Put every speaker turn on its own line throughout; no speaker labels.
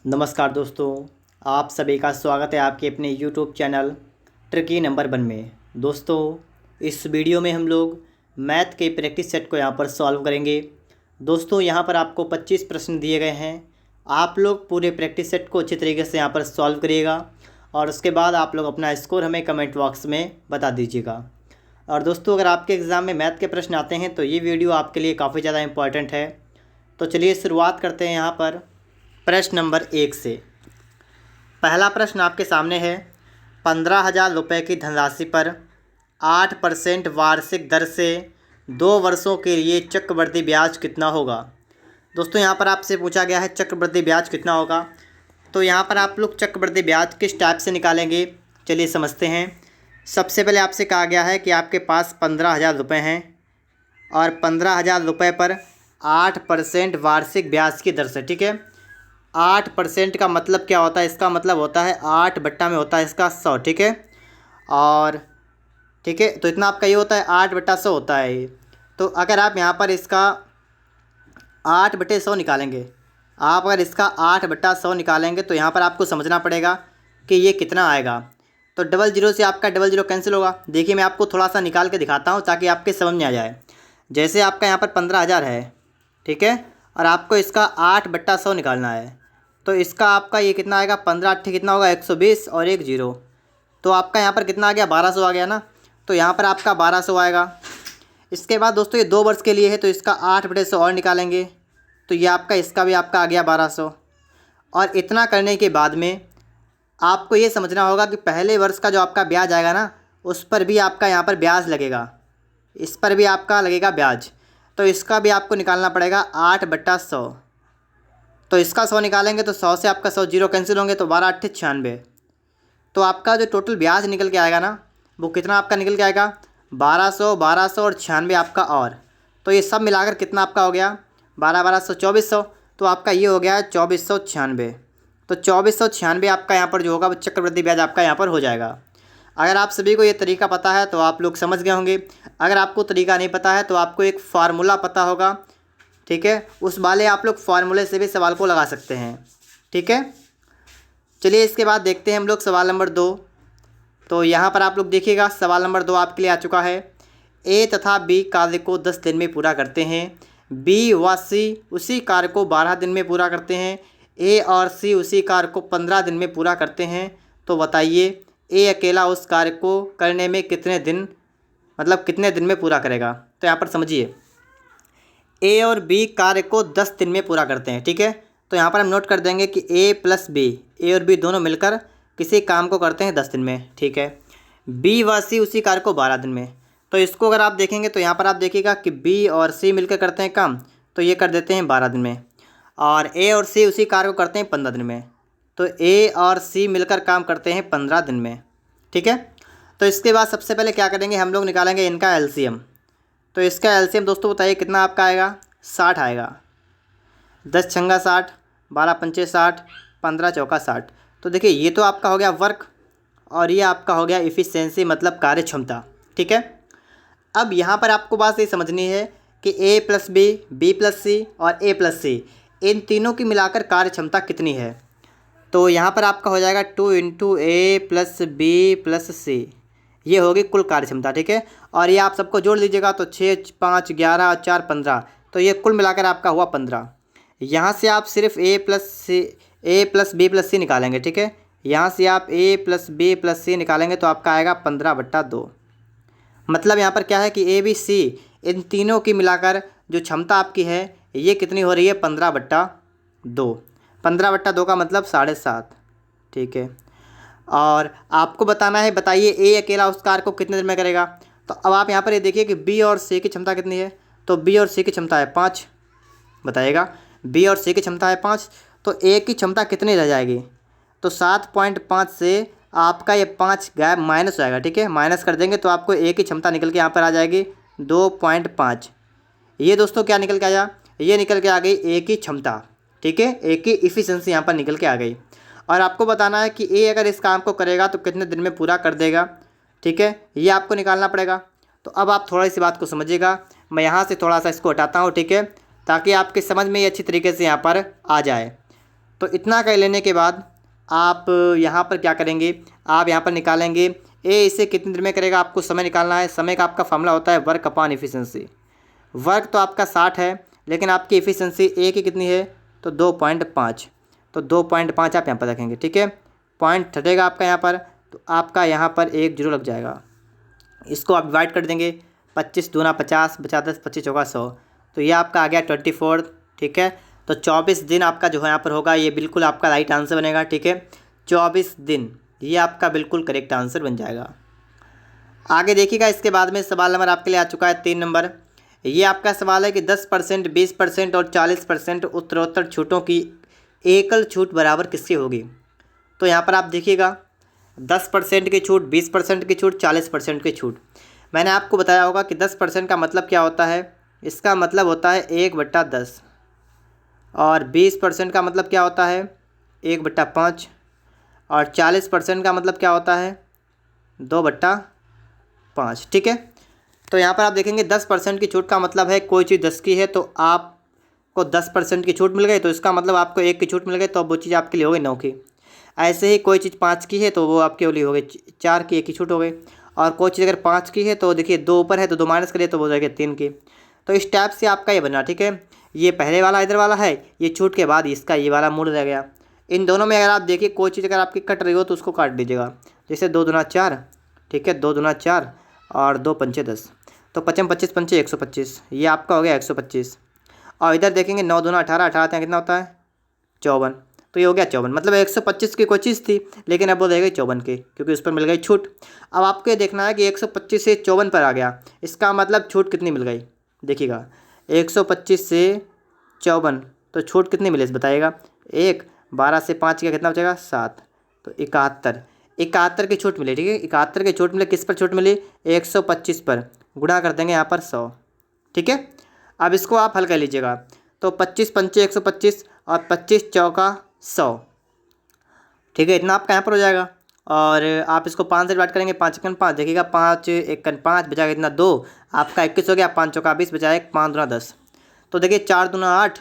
नमस्कार दोस्तों, आप सभी का स्वागत है आपके अपने YouTube चैनल ट्रिकी नंबर 1 में। दोस्तों, इस वीडियो में हम लोग मैथ के प्रैक्टिस सेट को यहाँ पर सॉल्व करेंगे। दोस्तों, यहाँ पर आपको 25 प्रश्न दिए गए हैं। आप लोग पूरे प्रैक्टिस सेट को अच्छी तरीके से यहाँ पर सॉल्व करिएगा और उसके बाद आप लोग अपना स्कोर हमें कमेंट बॉक्स में बता दीजिएगा। और दोस्तों, अगर आपके एग्ज़ाम में मैथ के प्रश्न आते हैं तो ये वीडियो आपके लिए काफ़ी ज़्यादा इम्पॉर्टेंट है। तो चलिए शुरुआत करते हैं यहाँ पर प्रश्न नंबर 1 से। पहला प्रश्न आपके सामने है, 15,000 रुपये की धनराशि पर 8% वार्षिक दर से 2 वर्षों के लिए चक्रवृद्धि ब्याज कितना होगा। दोस्तों, यहाँ पर आपसे पूछा गया है चक्रवृद्धि ब्याज कितना होगा। तो यहाँ पर आप लोग चक्रवृद्धि ब्याज किस टाइप से निकालेंगे, चलिए समझते हैं। सबसे पहले आपसे कहा गया है कि आपके पास 15,000 रुपये हैं और 15,000 रुपये पर 8% वार्षिक ब्याज की दर से, ठीक है। 8% का मतलब क्या होता है, इसका मतलब होता है 8 बट्टा में होता है इसका 100, ठीक है। और ठीक है, तो इतना आपका ये होता है 8 बट्टा 100 होता है ये। तो अगर आप यहाँ पर इसका 8 बटे 100 निकालेंगे, आप अगर इसका 8 बट्टा 100 निकालेंगे तो यहाँ पर आपको समझना पड़ेगा कि ये कितना आएगा। तो डबल जीरो से आपका डबल जीरो कैंसिल होगा। देखिए, मैं आपको थोड़ा सा निकाल के दिखाता हूँ ताकि आपके समझ में आ जाए। जैसे आपका यहाँ पर 15,000 है, ठीक है, और आपको इसका 8 बट्टा 100 निकालना है। तो इसका आपका ये कितना आएगा, 15 8 कितना होगा, 120 और 1 जीरो, तो आपका यहाँ पर कितना आ गया, 1200 आ गया ना। तो यहाँ पर आपका 1200 आएगा। इसके बाद दोस्तों, ये 2 वर्ष के लिए है तो इसका 8 बटे 100 और निकालेंगे तो ये आपका इसका भी आपका आ गया 1200। और इतना करने के बाद में आपको ये समझना होगा कि पहले वर्ष का जो आपका ब्याज आएगा ना, उस पर भी आपका यहाँ पर ब्याज लगेगा, इस पर भी आपका लगेगा ब्याज। तो इसका भी आपको निकालना पड़ेगा 8 बट्टा 100। तो इसका 100 निकालेंगे तो 100 से आपका 100 जीरो कैंसिल होंगे तो 12 8 96। तो आपका जो टोटल ब्याज निकल के आएगा ना, वो कितना आपका निकल के आएगा, 1200 1200 और 96 आपका। और तो ये सब मिलाकर कितना आपका हो गया, 12 1200 2400। तो आपका ये हो गया 2496। तो 2496 आपका यहाँ पर जो होगा वो चक्रवृद्धि ब्याज आपका यहाँ पर हो जाएगा। अगर आप सभी को ये तरीका पता है तो आप लोग समझ गए होंगे। अगर आपको तरीका नहीं पता है तो आपको एक फार्मूला पता होगा, ठीक है, उस वाले आप लोग फार्मूले से भी सवाल को लगा सकते हैं, ठीक है। चलिए इसके बाद देखते हैं हम लोग सवाल नंबर 2। तो यहाँ पर आप लोग देखिएगा, सवाल नंबर 2 आपके लिए आ चुका है। ए तथा बी कार्य को 10 दिन में पूरा करते हैं, बी व सी उसी कार्य को 12 दिन में पूरा करते हैं, ए और सी उसी कार्य को 15 दिन में पूरा करते हैं। तो बताइए ए अकेला उस कार्य को करने में कितने दिन, मतलब कितने दिन में पूरा करेगा। तो यहाँ पर समझिए, ए और बी कार्य को 10 दिन में पूरा करते हैं, ठीक है। तो यहाँ पर हम नोट कर देंगे कि ए प्लस बी, ए और बी दोनों मिलकर किसी काम को करते हैं 10 दिन में, ठीक है। बी व सी उसी कार्य को 12 दिन में। तो इसको अगर आप देखेंगे तो यहाँ पर आप देखिएगा कि बी और सी मिलकर करते हैं काम, तो ये कर देते हैं 12 दिन में। और ए और सी उसी कार्य को करते हैं 15 दिन में। तो ए और सी मिलकर काम करते हैं 15 दिन में, ठीक है। तो इसके बाद सबसे पहले क्या करेंगे, हम लोग निकालेंगे इनका एलसीएम। तो इसका एलसीएम दोस्तों बताइए कितना आपका आएगा, 60 आएगा। 10 छंगा 60, 12 पंचे 60, 15 चौका 60। तो देखिए, ये तो आपका हो गया वर्क और ये आपका हो गया इफ़िशियंसी, मतलब कार्य क्षमता, ठीक है। अब यहाँ पर आपको बात ये समझनी है कि ए प्लस बी, बी प्लस सी और ए प्लस सी, इन तीनों की मिलाकर कार्य क्षमता कितनी है। तो यहाँ पर आपका हो जाएगा 2 इंटू ए प्लस बी प्लस सी, ये होगी कुल कार्य क्षमता, ठीक है। और ये आप सबको जोड़ लीजिएगा तो 6 5 11 4 15, तो ये कुल मिलाकर आपका हुआ 15। यहाँ से आप सिर्फ ए प्लस बी प्लस सी निकालेंगे, ठीक है। यहाँ से आप ए प्लस बी प्लस सी निकालेंगे तो आपका आएगा 15 बट्टा 2। मतलब यहाँ पर क्या है कि ए बी सी इन तीनों की मिलाकर जो क्षमता आपकी है ये कितनी हो रही है, 15 बट्टा 2। 15 बट्टा 2 का मतलब 7.5, ठीक है। और आपको बताना है, बताइए ए अकेला उस कार्य को कितने दिन में करेगा। तो अब आप यहाँ पर ये देखिए कि बी और सी की क्षमता कितनी है। तो बी और सी की क्षमता है 5, बताइएगा। बी और सी की क्षमता है 5, तो ए की क्षमता कितनी रह जाएगी। तो 7.5 से आपका ये 5 गैप माइनस हो जाएगा, ठीक है। माइनस कर देंगे तो आपको ए की क्षमता निकल के यहाँ पर आ जाएगी 2.5। ये दोस्तों क्या निकल के आया, ये निकल के आ गई ए की क्षमता, ठीक है। ए की इफ़िशियंसी यहाँ पर निकल के आ गई। और आपको बताना है कि ए अगर इस काम को करेगा तो कितने दिन में पूरा कर देगा, ठीक है। ये आपको निकालना पड़ेगा। तो अब आप थोड़ा सी बात को समझिएगा, मैं यहाँ से थोड़ा सा इसको हटाता हूँ, ठीक है, ताकि आपके समझ में ये अच्छी तरीके से यहाँ पर आ जाए। तो इतना कर लेने के बाद आप यहाँ पर क्या करेंगे, आप यहाँ पर निकालेंगे ए इसे कितनी देर में करेगा, आपको समय निकालना है। समय का आपका फॉर्मूला होता है वर्क अपॉन एफिशिएंसी। वर्क तो आपका 60 है, लेकिन आपकी एफिशिएंसी ए की कितनी है, तो 2.5। तो 2.5 आप यहाँ पर रखेंगे, ठीक है। पॉइंट हटेगा आपका यहाँ पर, तो आपका यहाँ पर 1 जीरो लग जाएगा। इसको आप डिवाइड कर देंगे, 25 दूना 50, 50 10, 25 चौका 100, तो ये आपका आ गया 24, ठीक है। तो 24 दिन आपका जो है यहाँ पर होगा, ये बिल्कुल आपका राइट आंसर बनेगा, ठीक है। 24 दिन ये आपका बिल्कुल करेक्ट आंसर बन जाएगा। आगे देखिएगा, इसके बाद में सवाल नंबर आपके लिए आ चुका है 3 नंबर। ये आपका सवाल है कि 10%, 20% और 40% उत्तरोत्तर छूटों की एकल छूट बराबर किसकी होगी। तो यहाँ पर आप देखिएगा 10% की छूट, 20% की छूट, 40% की छूट। मैंने आपको बताया होगा कि 10% का मतलब क्या होता है, इसका मतलब होता है 1/10, और 20% का मतलब क्या होता है 1/5, और 40% का मतलब क्या होता है 2/5, ठीक है। तो यहाँ पर आप देखेंगे 10% की छूट का मतलब है कोई चीज़ 10 की है तो आपको 10% की छूट मिल गई, तो इसका मतलब आपको 1 की छूट मिल गई, तो वो चीज़ आपके लिए हो गई 9 की। ऐसे ही कोई चीज़ 5 की है तो वो आपके लिए हो गई 4 की, 1 की छूट हो गई। और कोई चीज़ अगर 5 की है तो देखिए 2 ऊपर है तो 2 माइनस करिए तो हो जाएगी 3 की। तो इस टाइप से आपका ये बना, ठीक है। ये पहले वाला इधर वाला है, ये छूट के बाद इसका ये वाला मूड रह गया। इन दोनों में अगर आप देखिए कोई चीज़ अगर आपकी कट रही हो तो उसको काट दीजिएगा। जैसे 2 दूना 4, ठीक है, 2 दूना 4 और 2 पंचे 10, तो 55 25 पंचे 125, ये आपका हो गया 125। और इधर देखेंगे 9 दूना 18, 18 कितना होता है 54, तो ये हो गया 54। मतलब 125 की कोई चीज़ थी, लेकिन अब वो रह गई 54 की, क्योंकि उस पर मिल गई छूट। अब आपको ये देखना है कि 125 से 54 पर आ गया, इसका मतलब छूट कितनी मिल गई। देखिएगा 125 से 54, तो छूट कितनी मिली बताइएगा। 1, 12 से 5 का कितना बचेगा 7, तो 71। 71 की छूट मिली, ठीक है। 71 की छूट मिली, किस पर छूट मिली 125 पर, गुणा कर देंगे यहाँ पर 100, ठीक है। अब इसको आप हल कर लीजिएगा, तो 25 पंचे 125 और 25 चौका 100, ठीक है, इतना आपका यहाँ पर हो जाएगा। और आप इसको 5 से डिवाइड करेंगे, 5 एकन 5, देखिएगा 5 एकन 5 बचाएगा इतना 2, आपका 21 हो गया। 5 चौका 20 बचाए, 5 दूना 10, तो देखिए 4 दूना 8,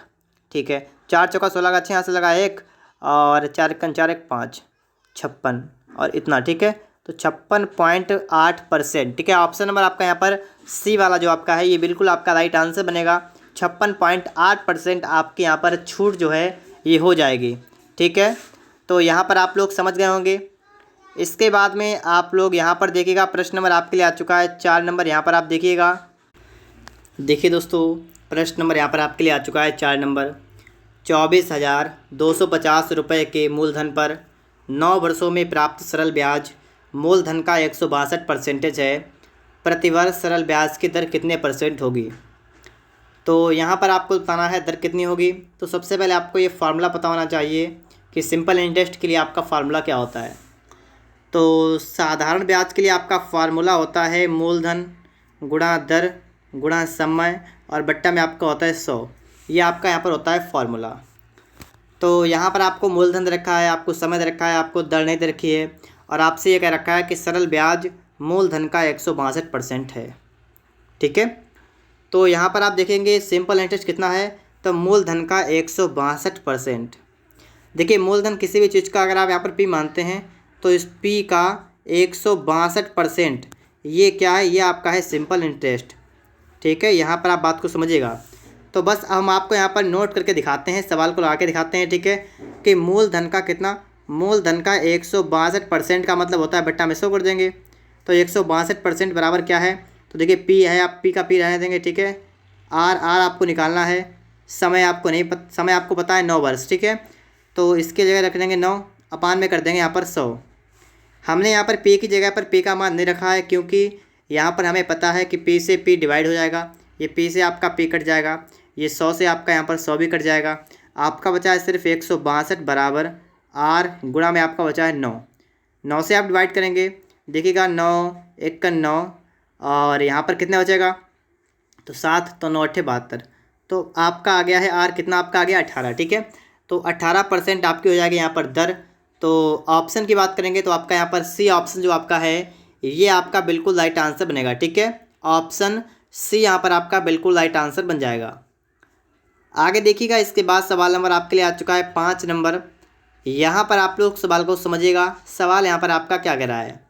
ठीक है। 4 चौका 16 का 6 यहाँ से लगा 1, और 4 एकन 4 1 5, 56 और इतना, ठीक है। तो 56.8%, ठीक है। ऑप्शन नंबर आपका यहाँ पर सी वाला जो आपका है ये बिल्कुल आपका राइट आंसर बनेगा। 56.8% आपके यहाँ पर छूट जो है ये हो जाएगी, ठीक है। तो यहाँ पर आप लोग समझ गए होंगे। इसके बाद में आप लोग यहाँ पर देखिएगा, प्रश्न नंबर आपके लिए आ चुका है 4 नंबर। यहाँ पर आप देखिएगा, देखिए दोस्तों प्रश्न नंबर यहाँ पर आपके लिए आ चुका है 4 नंबर। 24,250 रुपये के मूलधन पर 9 वर्षों में प्राप्त सरल ब्याज मूलधन का 162% है। प्रतिवर्ष सरल ब्याज की दर कितने % होगी। तो यहाँ पर आपको बताना है दर कितनी होगी। तो सबसे पहले आपको ये फार्मूला पता होना चाहिए कि सिंपल इंटरेस्ट के लिए आपका फार्मूला क्या होता है। तो साधारण ब्याज के लिए आपका फार्मूला होता है मूलधन गुणा दर गुणा समय और बट्टा में आपका होता है 100। ये आपका यहाँ पर होता है फार्मूला। तो यहाँ पर आपको मूलधन दे रखा है, आपको समय दे रखा है, आपको दर नहीं दे रखी है, और आपसे ये कह रखा है कि सरल ब्याज मूलधन का 162% है, ठीक है। तो यहाँ पर आप देखेंगे सिंपल इंटरेस्ट कितना है, तो मूलधन का 162%। देखिए मूलधन किसी भी चीज़ का अगर आप यहाँ पर पी मानते हैं तो इस पी का 162% ये क्या है, ये आपका है सिंपल इंटरेस्ट, ठीक है। यहाँ पर आप बात को समझिएगा। तो बस हम आपको यहाँ पर नोट करके दिखाते हैं, सवाल को लगा के दिखाते हैं, ठीक है, कि मूलधन का कितना, मूलधन का 162% का मतलब होता है बट्टा में 100 कर देंगे। तो 162% बराबर क्या है, तो देखिए पी है, आप पी का पी रहने देंगे, ठीक है। आर आपको निकालना है, समय आपको नहीं समय आपको पता है 9 वर्ष, ठीक है। तो इसके जगह रख देंगे 9, अपान में कर देंगे यहाँ पर 100। हमने यहाँ पर पी की जगह पर पी का मान नहीं रखा है, क्योंकि यहाँ पर हमें पता है कि पी से पी डिवाइड हो जाएगा, ये पी से आपका पी कट जाएगा, ये 100 से आपका यहाँ पर 100 भी कट जाएगा। आपका बचा है सिर्फ 162 बराबर आर गुणा में आपका बचा है 9। 9 से आप डिवाइड करेंगे, देखिएगा 9 1 का 9, और यहाँ पर कितना बचेगा, तो 7, तो 9 8 72, तो आपका आ गया है आर कितना, आपका आ गया 18, ठीक है। तो 18% आपकी हो जाएगी यहाँ पर दर। तो ऑप्शन की बात करेंगे तो आपका यहाँ पर सी ऑप्शन जो आपका है ये आपका बिल्कुल राइट आंसर बनेगा, ठीक है। ऑप्शन सी यहाँ पर आपका बिल्कुल राइट आंसर बन जाएगा। आगे देखिएगा, इसके बाद सवाल नंबर आपके लिए आ चुका है 5 नंबर। यहाँ पर आप लोग सवाल को समझिएगा। सवाल यहाँ पर आपका क्या कह रहा है,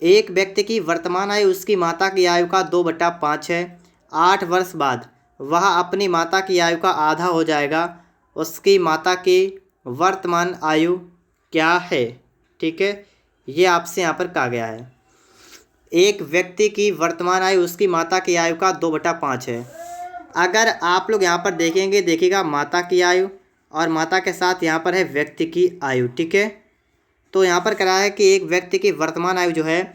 एक व्यक्ति की वर्तमान आयु उसकी माता की आयु का 2/5 है। 8 वर्ष बाद वह अपनी माता की आयु का आधा हो जाएगा। उसकी माता की वर्तमान आयु क्या है? ठीक है, ये आपसे यहाँ पर कहा गया है। एक व्यक्ति की वर्तमान आयु उसकी माता की आयु का 2/5 है। अगर आप लोग यहाँ पर देखेंगे, देखिएगा माता की आयु और माता के साथ यहाँ पर है व्यक्ति की आयु। ठीक है, तो यहाँ पर करा है कि एक व्यक्ति की वर्तमान आयु जो है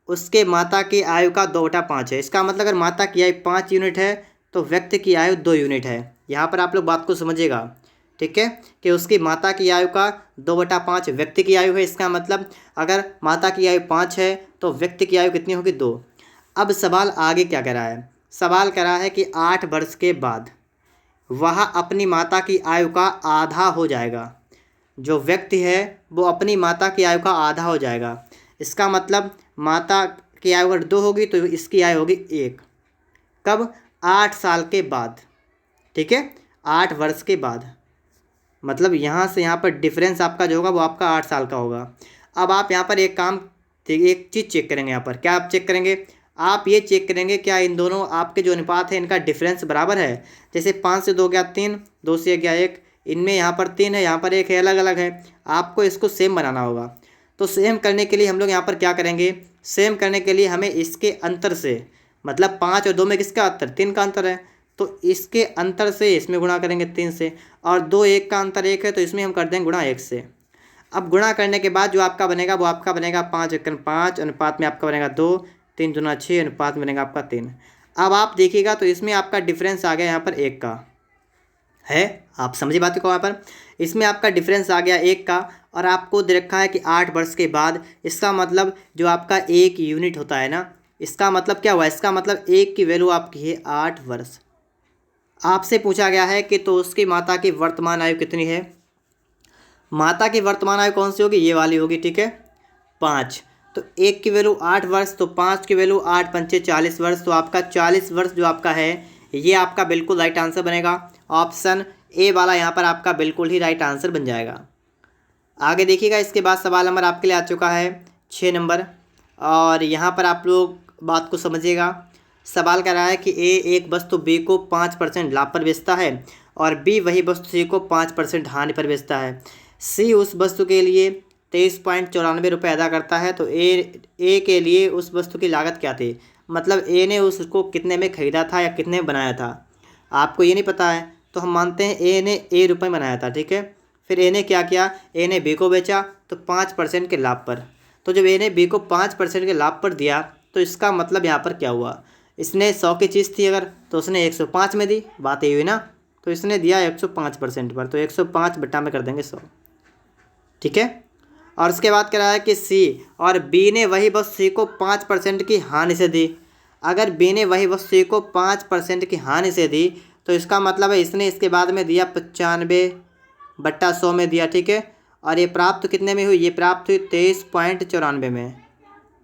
उसके माता की आयु का 2/5 है। इसका मतलब अगर माता की आयु 5 यूनिट है तो व्यक्ति की आयु 2 यूनिट है। यहाँ पर आप लोग बात को समझिएगा। ठीक है, कि उसकी माता की आयु का 2/5 व्यक्ति की आयु है। इसका मतलब अगर माता की आयु 5 है तो व्यक्ति की आयु कितनी होगी? 2। अब सवाल आगे क्या कह रहा है, सवाल कह रहा है कि 8 वर्ष के बाद वह अपनी माता की आयु का आधा हो जाएगा। जो व्यक्ति है वो अपनी माता की आयु का आधा हो जाएगा। इसका मतलब माता की आयु अगर 2 होगी तो इसकी आयु होगी 1। कब? 8 साल के बाद। ठीक है, 8 वर्ष के बाद, मतलब यहाँ से यहाँ पर डिफरेंस आपका जो होगा वो आपका 8 साल का होगा। अब आप यहाँ पर एक चीज़ चेक करेंगे। यहाँ पर क्या आप चेक करेंगे? आप ये चेक करेंगे क्या इन दोनों आपके जो अनुपात है इनका डिफरेंस बराबर है। जैसे 5 से 2 गया 3, 2 से 1 गया 1, इनमें यहाँ पर 3 है, यहाँ पर 1 है, अलग अलग है। आपको इसको सेम बनाना होगा। तो सेम करने के लिए हम लोग यहाँ पर क्या करेंगे, सेम करने के लिए हमें इसके अंतर से, मतलब 5 और 2 में किसका अंतर? 3 का अंतर है, तो इसके अंतर से इसमें गुणा करेंगे 3 से, और 2 1 का अंतर 1 है तो इसमें हम कर देंगे गुणा 1 से। अब गुणा करने के बाद जो आपका बनेगा वो आपका बनेगा 5 × 5 अनुपात में आपका बनेगा 2, 3 दूना 6 अनुपात में बनेगा आपका 3। अब आप देखिएगा तो इसमें आपका डिफरेंस आ गया यहाँ पर 1 का है। आप समझिए बात को। यहाँ पर इसमें आपका डिफरेंस आ गया 1 का, और आपको दे रखा है कि 8 वर्ष के बाद। इसका मतलब जो आपका 1 यूनिट होता है ना, इसका मतलब क्या हुआ? इसका मतलब 1 की वैल्यू आपकी है 8 वर्ष। आपसे पूछा गया है कि तो उसकी माता की वर्तमान आयु कितनी है? माता की वर्तमान आयु कौन सी होगी? ये वाली होगी। ठीक है, 5। तो 1 की वैल्यू 8 वर्ष, तो 5 की वैल्यू 8 पंचे 40 वर्ष। तो आपका 40 वर्ष जो आपका है ये आपका बिल्कुल राइट आंसर बनेगा। ऑप्शन ए वाला यहाँ पर आपका बिल्कुल ही राइट आंसर बन जाएगा। आगे देखिएगा, इसके बाद सवाल नंबर आपके लिए आ चुका है 6 नंबर, और यहाँ पर आप लोग बात को समझिएगा। सवाल कर रहा है कि ए एक वस्तु बी को 5% लाभ पर बेचता है और बी वही वस्तु सी को 5% हानि पर बेचता है। सी उस वस्तु के लिए 23.94 रुपये अदा करता है, तो ए के लिए उस वस्तु की लागत क्या थी? मतलब ए ने उसको कितने में ख़रीदा था या कितने में बनाया था, आपको ये नहीं पता है, तो हम मानते हैं ए ने ए रुपये बनाया था। ठीक है, फिर ए ने क्या किया? ए ने बी को बेचा तो 5% के लाभ पर। तो जब ए ने बी को 5% के लाभ पर दिया तो इसका मतलब यहाँ पर क्या हुआ? इसने 100 की चीज़ थी अगर, तो उसने 105 में दी, बात ये हुई ना। तो इसने दिया 105% पर, तो 105 बट्टा में कर देंगे 100। ठीक है, और उसके बाद कह रहा है कि सी और बी ने वही वस्तु सी को 5% की हानि से दी। अगर बी ने वही वस्तु सी को 5% की हानि से दी तो इसका मतलब है इसने इसके बाद में दिया 95/100 में दिया। ठीक है, और ये प्राप्त कितने में हुई? ये प्राप्त हुई 23.94 में,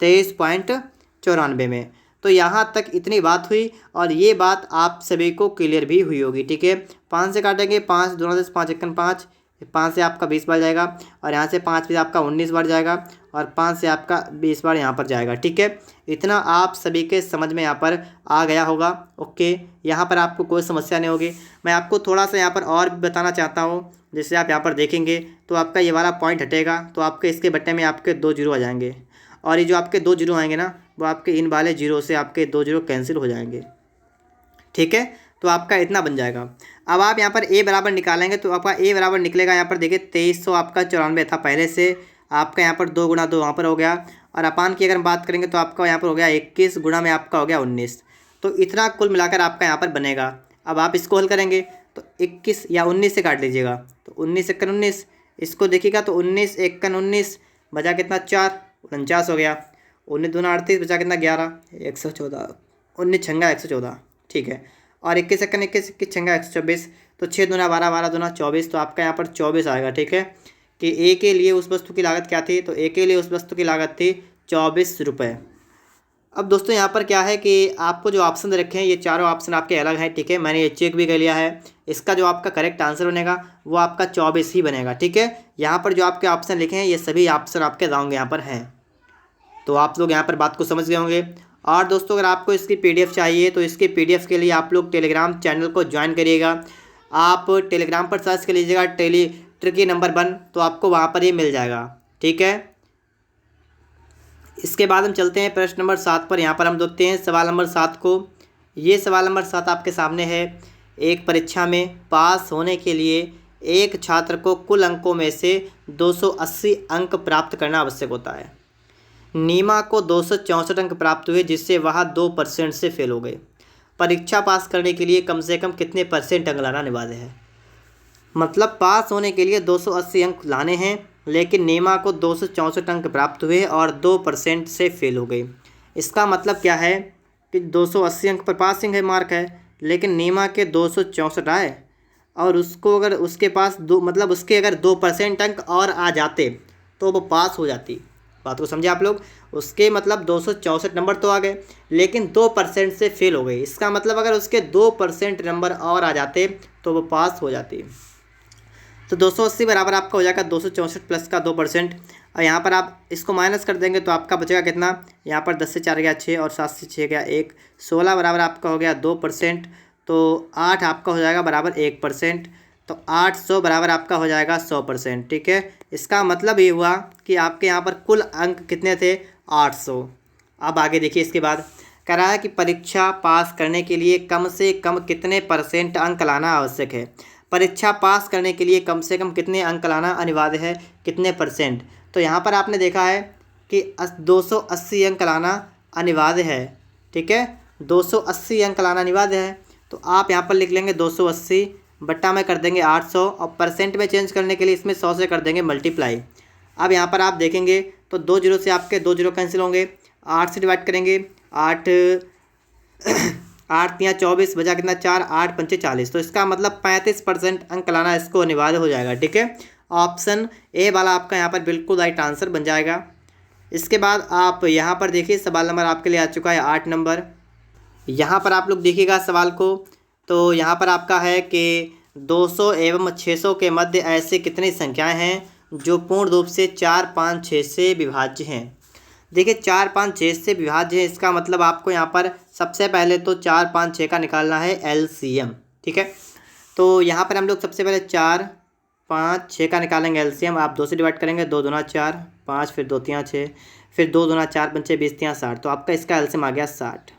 23.94 में। तो यहाँ तक इतनी बात हुई, और ये बात आप सभी को क्लियर भी हुई होगी। ठीक है, 5 से काटेंगे, 5 दूना 10, 5 एकन 5, 5 से आपका 20 बार जाएगा, और यहाँ से 5 से आपका 19 बार जाएगा, और 5 से आपका 20 बार यहाँ पर जाएगा। ठीक है, इतना आप सभी के समझ में यहाँ पर आ गया होगा। ओके, यहाँ पर आपको कोई समस्या नहीं होगी। मैं आपको थोड़ा सा यहाँ पर और भी बताना चाहता हूँ। जैसे आप यहाँ पर देखेंगे तो आपका ये वाला पॉइंट हटेगा, तो आपके इसके बट्टे में आपके 2 जीरो आ जाएंगे, और ये जो आपके 2 जीरो आएंगे ना, वो आपके इन वाले जीरो से आपके 2 जीरो कैंसिल हो जाएंगे। ठीक है, तो आपका इतना बन जाएगा। अब आप यहाँ पर ए बराबर निकालेंगे तो आपका ए बराबर निकलेगा, यहाँ पर देखिए 2300 आपका 94 था पहले से, आपका यहाँ पर 2 गुणा 2 वहाँ पर हो गया, और अपान की अगर हम बात करेंगे तो आपका यहाँ पर हो गया 21 गुणा में आपका हो गया 19। तो इतना कुल मिलाकर आपका यहाँ पर बनेगा। अब आप इसको हल करेंगे तो 21 या 19 से काट लीजिएगा, तो 19 एकन 19, इसको देखिएगा तो 19 एकन 19 बचा कितना 4, 49 हो गया। 19 दूना 38 बचा कितना 11, 114, 19 छंगा 114। ठीक है, और 21 एकन 21, 21 छंगा 124, तो 6 दूना 12, 12 दूना 24, तो आपका यहाँ पर 24 आएगा। ठीक है, कि ए के लिए उस वस्तु की लागत क्या थी? तो ए के लिए उस वस्तु की लागत थी 24 रुपये। अब दोस्तों यहाँ पर क्या है कि आपको जो ऑप्शन दे रखे हैं ये चारों ऑप्शन आपके अलग हैं, ठीक है। मैंने ये चेक भी कर लिया है। इसका जो आपका करेक्ट आंसर बनेगा वो आपका 24 ही बनेगा, ठीक है। यहाँ पर जो आपके ऑप्शन लिखे हैं ये सभी ऑप्शन आपके रॉन्ग यहाँ पर हैं। तो आप लोग यहाँ पर बात को समझ गए होंगे। और दोस्तों अगर आपको इसकी PDF चाहिए तो इसकी PDF के लिए आप लोग टेलीग्राम चैनल को ज्वाइन करिएगा। आप टेलीग्राम पर सर्च कर लीजिएगा ट्रिकी नंबर 1, तो आपको वहाँ पर ये मिल जाएगा, ठीक है। इसके बाद हम चलते हैं प्रश्न नंबर 7 पर। यहाँ पर हम देखते हैं सवाल नंबर 7 को। ये सवाल नंबर 7 आपके सामने है। एक परीक्षा में पास होने के लिए एक छात्र को कुल अंकों में से 280 अंक प्राप्त करना आवश्यक होता है। नीमा को 264 अंक प्राप्त हुए जिससे वह 2% से फेल हो गए। परीक्षा पास करने के लिए कम से कम कितने % अंक लाना अनिवार्य है। मतलब पास होने के लिए 280 अंक लाने हैं, लेकिन नीमा को 264 अंक प्राप्त हुए और 2% से फेल हो गई। इसका मतलब क्या है कि 280 अंक पर पासिंग है, मार्क है, लेकिन नीमा के 264 आए और उसको अगर उसके पास मतलब उसके अगर 2% अंक और आ जाते तो वो पास हो जाती। बात को समझे आप लोग। उसके मतलब 264 नंबर तो आ गए, लेकिन 2% से फेल हो गई। इसका मतलब अगर उसके 2% नंबर और आ जाते तो वो पास हो जाती। तो 280 बराबर आपका हो जाएगा 264 प्लस का 2%। और यहाँ पर आप इसको माइनस कर देंगे तो आपका बचेगा कितना। यहाँ पर 10 से 4 गया 6 और 7 से 6 गया 1, 16 बराबर आपका हो गया 2%। तो 8 आपका हो जाएगा बराबर 1%। तो 800 बराबर आपका हो जाएगा 100%, ठीक है। इसका मतलब ये हुआ कि आपके यहाँ पर कुल अंक कितने थे, 800। अब आगे देखिए, इसके बाद कह रहा है कि परीक्षा पास करने के लिए कम से कम कितने % अंक लाना आवश्यक है। परीक्षा पास करने के लिए कम से कम कितने अंक लाना अनिवार्य है, कितने %। तो यहाँ पर आपने देखा है कि 280 अंक लाना अनिवार्य है, ठीक है। 280 अंक लाना अनिवार्य है। तो आप यहाँ पर लिख लेंगे 280 बट्टा में कर देंगे 800 और % में चेंज करने के लिए इसमें 100 से कर देंगे मल्टीप्लाई। अब यहाँ पर आप देखेंगे तो 2 जीरो से आपके 2 जीरो कैंसिल होंगे। 8 से डिवाइड करेंगे, 8 8 या 24 बचा कितना 4, 8 पंचे 40। तो इसका मतलब 35% अंक लाना इसको अनिवार्य हो जाएगा, ठीक है। ऑप्शन ए वाला आपका यहाँ पर बिल्कुल राइट आंसर बन जाएगा। इसके बाद आप यहाँ पर देखिए सवाल नंबर आपके लिए आ चुका है 8 नंबर। यहाँ पर आप लोग देखिएगा सवाल को। तो यहाँ पर आपका है कि 200 एवं 600 के मध्य ऐसे कितनी संख्याएँ हैं जो पूर्ण रूप से 4, 5, 6 से विभाज्य हैं। देखिए 4, 5, 6 से विभाज्य है, इसका मतलब आपको यहाँ पर सबसे पहले तो 4, 5, 6 का निकालना है LCM, ठीक है। तो यहाँ पर हम लोग सबसे पहले 4, 5, 6 का निकालेंगे LCM। आप 2 से डिवाइड करेंगे, 2 दूना 4, 5 फिर 2 तियाँ 6 फिर 2 दूना 4 पंचे 20 तियाँ 60। तो आपका इसका LCM आ गया 60,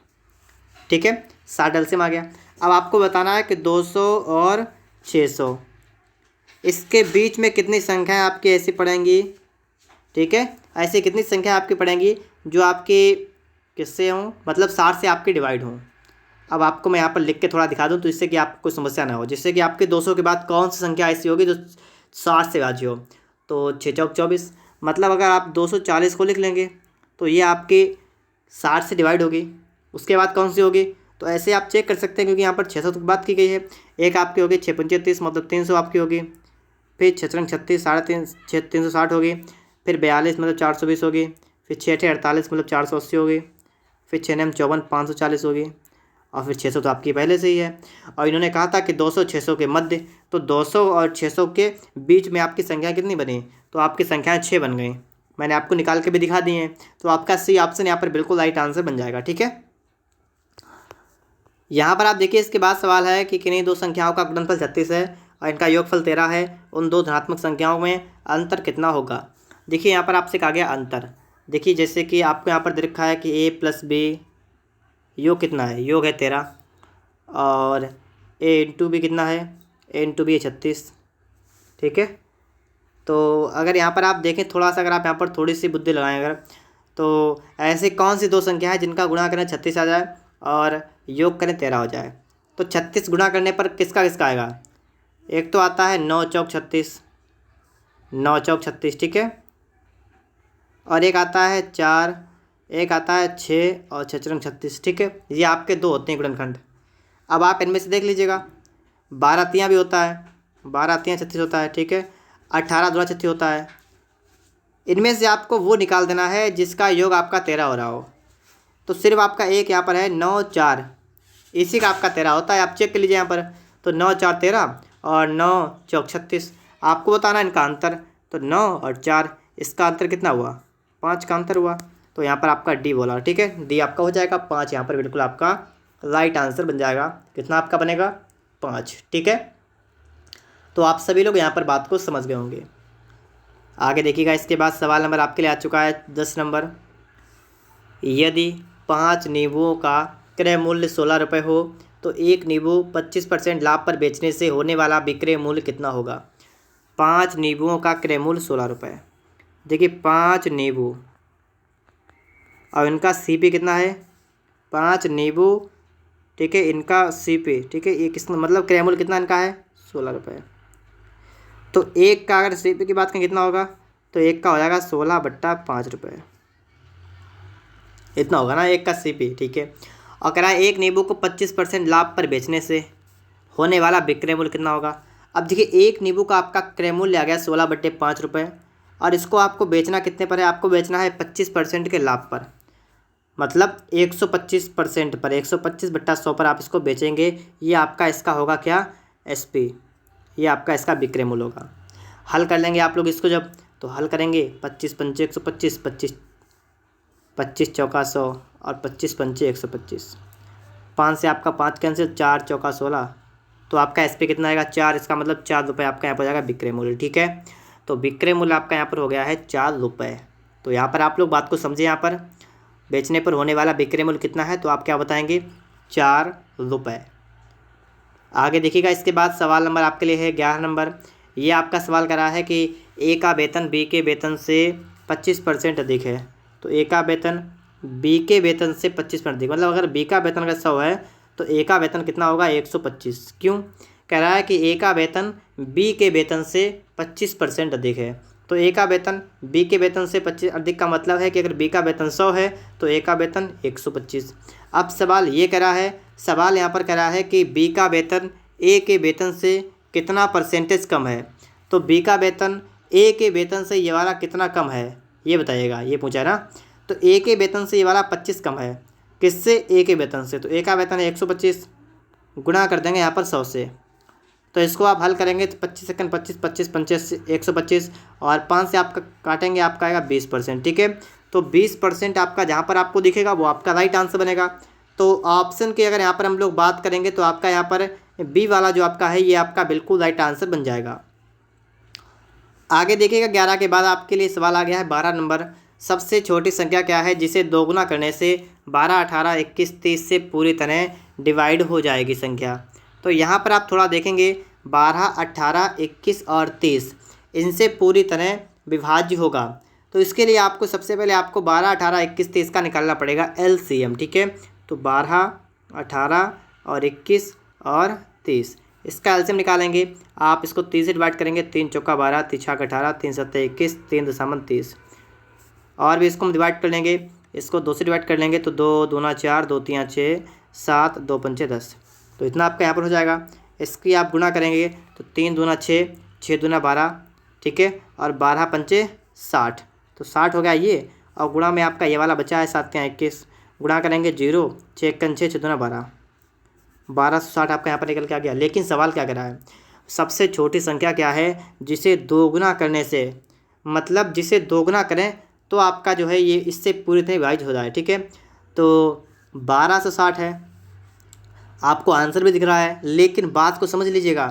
ठीक है। 60 LCM आ गया। अब आपको बताना है कि 200 और 600 इसके बीच में कितनी संख्याएँ आपकी ऐसी पड़ेंगी, ठीक है। ऐसी कितनी संख्या आपकी पड़ेंगी जो आपके किससे हों, मतलब 60 से आपके डिवाइड हों। अब आपको मैं यहाँ पर लिख के थोड़ा दिखा दूँ तो इससे कि आपको कोई समस्या ना हो। जिससे कि आपके 200 के बाद कौन सी संख्या ऐसी होगी जो 60 से विभाज्य हो। तो 6 चौक 24, मतलब अगर आप 240 को लिख लेंगे तो ये आपके 60 से डिवाइड होगी। उसके बाद कौन सी होगी, तो ऐसे आप चेक कर सकते हैं क्योंकि यहाँ पर 600 की बात की गई है। एक आपकी होगी 6 पंचे 30, मतलब 300 आपकी होगी। फिर 6 रंग 36, 360 होगी। फिर 42 मतलब 420 होगी। फिर 6 48 मतलब 480 होगी। फिर 6 9 54 540 होगी। और फिर 600 तो आपकी पहले से ही है। और इन्होंने कहा था कि 200 600 के मध्य, तो 200 और 600 के बीच में आपकी संख्या कितनी बनी, तो आपकी संख्याएं 6 बन गई। मैंने आपको निकाल के भी दिखा दी हैं। तो आपका सी ऑप्शन यहाँ पर बिल्कुल राइट आंसर बन जाएगा, ठीक है। यहाँ पर आप देखिए इसके बाद सवाल है कि किन्हीं दो संख्याओं का गुणनफल 36 है और इनका योगफल 13 है। उन दो धनात्मक संख्याओं में अंतर कितना होगा। देखिए यहाँ पर आपसे कहा गया अंतर। देखिए जैसे कि आपको यहाँ पर दे रखा है कि a + b योग कितना है, योग है 13, और a × b कितना है, a × b है 36, ठीक है। तो अगर यहाँ पर आप देखें थोड़ा सा, अगर आप यहाँ पर थोड़ी सी बुद्धि लगाएं अगर, तो ऐसे कौन सी दो संख्या है जिनका गुणा करें 36 आ जाए और योग करें 13 हो जाए। तो 36 गुणा करने पर किसका किसका आएगा, एक तो आता है 9 चौक 36, 9 चौक 36, ठीक है। और एक आता है 4, एक आता है 6 और 6 रंग 36, ठीक है। ये आपके दो होते हैं गुणनखंड। अब आप इनमें से देख लीजिएगा, 12 तियाँ भी होता है, 12 तियाँ 36 होता है, ठीक है। 18 दूना 36 होता है। इनमें से आपको वो निकाल देना है जिसका योग आपका 13 हो रहा हो। तो सिर्फ आपका एक यहाँ पर है 9 4, इसी का आपका 13 होता है। आप चेक कर लीजिए यहाँ पर, तो 9 4 13 और 9 चौक 36। आपको बताना इनका अंतर, तो 9 और 4, इसका अंतर कितना हुआ, 5 का अंतर हुआ। तो यहाँ पर आपका डी बोला, ठीक है, डी आपका हो जाएगा 5। यहाँ पर बिल्कुल आपका राइट आंसर बन जाएगा। कितना आपका बनेगा, 5, ठीक है। तो आप सभी लोग यहाँ पर बात को समझ गए होंगे। आगे देखिएगा, इसके बाद सवाल नंबर आपके लिए आ चुका है 10 नंबर। यदि 5 नींबुओं का क्रय मूल्य 16 रुपये हो तो एक नींबू 25% लाभ पर बेचने से होने वाला विक्रय मूल्य कितना होगा। 5 नींबुओं का क्रय मूल्य 16 रुपये। देखिए 5 नींबू और इनका सीपी कितना है, 5 नींबू, ठीक है, इनका सीपी, ठीक है, ये किसका मतलब क्रय मूल्य कितना इनका है, 16 रुपये। तो एक का अगर सीपी की बात करें कितना होगा, तो एक का हो जाएगा 16/5 रुपये, इतना होगा ना एक का सीपी, ठीक है। और कह रहा है एक नींबू को 25% लाभ पर बेचने से होने वाला विक्रय मूल्य कितना होगा। अब देखिए एक नींबू का आपका क्रय मूल्य आ गया 16/5 रुपये, और इसको आपको बेचना कितने पर है, आपको बेचना है 25% के लाभ पर, मतलब 125% पर, 125/100 पर आप इसको बेचेंगे। ये आपका इसका होगा क्या, एसपी, ये आपका इसका विक्रय मूल्य होगा। हल कर लेंगे आप लोग इसको जब, तो हल करेंगे 25 पंचे 125, 25 25 चौका 100 और 25 पंचे 125, 5 से आपका 5 कैंसिल, 4 चौका 16, तो आपका एसपी कितना आएगा, 4। इसका मतलब 4 रुपये आपका यहाँ पर हो जाएगा विक्रय मूल्य, ठीक है। तो विक्रय मूल्य आपका यहाँ पर हो गया है 4 रुपये। तो यहाँ पर आप लोग बात को समझे, यहाँ पर बेचने पर होने वाला विक्रय मूल्य कितना है, तो आप क्या बताएंगे, 4 रुपये। आगे देखिएगा, इसके बाद सवाल नंबर आपके लिए है 11 नंबर। ये आपका सवाल कर रहा है कि ए का वेतन बी के वेतन से 25% अधिक है। तो ए का वेतन बी के वेतन से 25% अधिक, मतलब अगर बी का वेतन अगर 100 है तो ए का वेतन कितना होगा, 125। क्यों, कह रहा है कि ए का वेतन बी के वेतन से 25% अधिक है। तो ए का वेतन बी के वेतन से 25 अधिक का मतलब है कि अगर बी का वेतन 100 है तो ए का वेतन 125। अब सवाल ये कह रहा है, सवाल यहाँ पर कह रहा है कि बी का वेतन ए के वेतन से कितना परसेंटेज कम है। तो बी का वेतन ए के वेतन से ये वाला कितना कम है, ये बताइएगा, ये पूछा है ना। तो ए के वेतन से ये वाला 25 कम है, किससे, ए के वेतन से। तो ए का वेतन है 125, गुणा कर देंगे यहाँ पर 100 से। तो इसको आप हल करेंगे तो 25 सेकंड 25 25 25 125 और 5 से आपका काटेंगे, आपका आएगा 20%, ठीक है। तो 20% आपका जहाँ पर आपको दिखेगा वो आपका राइट आंसर बनेगा। तो ऑप्शन की अगर यहाँ पर हम लोग बात करेंगे तो आपका यहाँ पर बी वाला जो आपका है ये आपका बिल्कुल राइट आंसर बन जाएगा। आगे देखिएगा, 11 के बाद आपके लिए सवाल आ गया है 12 नंबर। सबसे छोटी संख्या क्या है जिसे दोगुना करने से 12 18 21 30 से पूरी तरह डिवाइड हो जाएगी संख्या। तो यहाँ पर आप थोड़ा देखेंगे, 12 18 21 और 30 इनसे पूरी तरह विभाज्य होगा। तो इसके लिए आपको सबसे पहले आपको 12 18 21 30 का निकालना पड़ेगा एलसीएम, ठीक है। तो 12 18 और 21 और 30, इसका एलसीएम निकालेंगे। आप इसको 30 से डिवाइड करेंगे, 3 चौका 12, 3 छक्का 18, 3 सत्ते 21, 3.30। और भी इसको हम डिवाइड कर लेंगे, इसको 2 से डिवाइड कर लेंगे तो 2 दूना 4, 2 3 6, 7 2 पंचे 10। तो इतना आपका यहाँ पर हो जाएगा। इसकी आप गुणा करेंगे तो 3 दूना 6, 6 दूना 12, ठीक है, और 12 पंचे 60, तो 60 हो गया ये। और गुणा में आपका ये वाला बचा है 7 3 21, गुणा करेंगे 0, 6 1 6, 6 दूना 12, 1260 आपका यहाँ पर निकल के आ गया। लेकिन सवाल क्या कर रहा है, सबसे छोटी संख्या क्या है जिसे दोगुना करने से, मतलब जिसे दोगुना करें तो आपका जो है ये इससे पूरी तरह विभाजित हो जाए, ठीक है। तो 1260 है, आपको आंसर भी दिख रहा है, लेकिन बात को समझ लीजिएगा